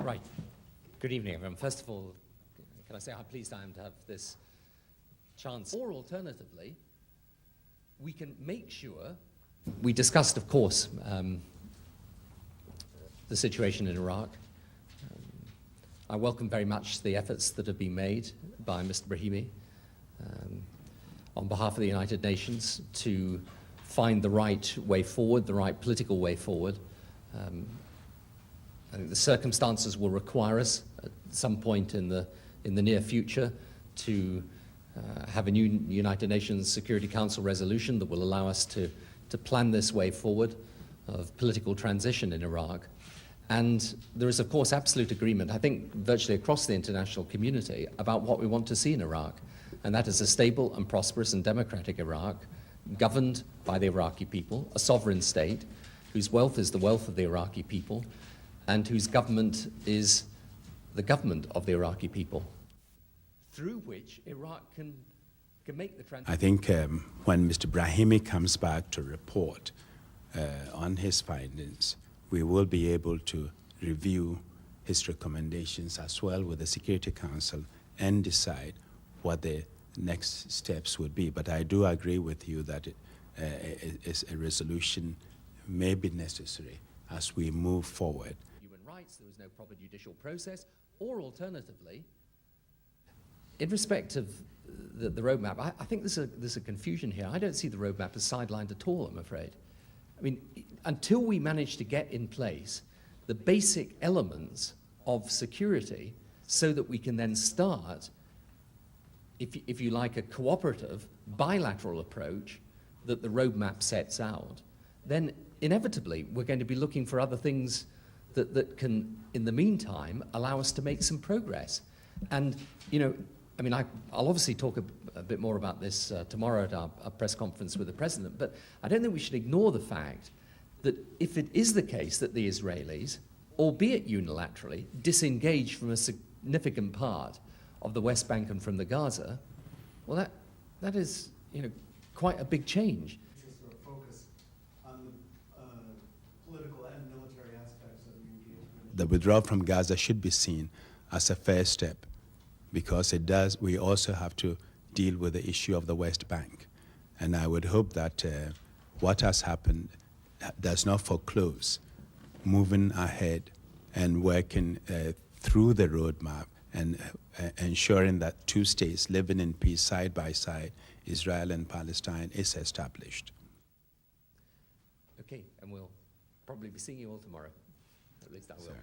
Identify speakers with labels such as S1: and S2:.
S1: Right. Good evening, everyone. First of all, can I say how pleased I am to have this chance? Or alternatively, we can make sure... We discussed, of course, the situation in Iraq. I welcome very much the efforts that have been made by Mr. Brahimi on behalf of the United Nations to find the right way forward, the right political way forward. I think the circumstances will require us at some point in the near future to have a new United Nations Security Council resolution that will allow us to plan this way forward of political transition in Iraq. And there is, of course, absolute agreement, I think, virtually across the international community about what we want to see in Iraq. And that is a stable and prosperous and democratic Iraq, governed by the Iraqi people, a sovereign state, whose wealth is the wealth of the Iraqi people, and whose government is the government of the Iraqi people, through which Iraq can make the transition.
S2: I think when Mr. Brahimi comes back to report on his findings, we will be able to review his recommendations as well with the Security Council and decide what the next steps would be. But I do agree with you that a resolution may be necessary as we move forward.
S1: Human rights, there was no proper judicial process, or alternatively, in respect of the roadmap, I think there's a confusion here. I don't see the roadmap as sidelined at all, I'm afraid. I mean, until we manage to get in place the basic elements of security so that we can then start, if you like, a cooperative, bilateral approach that the roadmap sets out, then inevitably we're going to be looking for other things that can, in the meantime, allow us to make some progress. And, you know, I mean, I'll obviously talk a bit more about this tomorrow at our press conference with the President, but I don't think we should ignore the fact that if it is the case that the Israelis, albeit unilaterally, disengage from a significant part of the West Bank and from the Gaza, well, that is, you know, quite a big change.
S3: Focus on the political and military aspects of the engagement.
S2: The withdrawal from Gaza should be seen as a first step, because we also have to deal with the issue of the West Bank. And I would hope that what has happened does not foreclose moving ahead and working through the roadmap and ensuring that two states living in peace side by side, Israel and Palestine, is established.
S1: Okay, and we'll probably be seeing you all tomorrow. At least I will.
S2: Sir.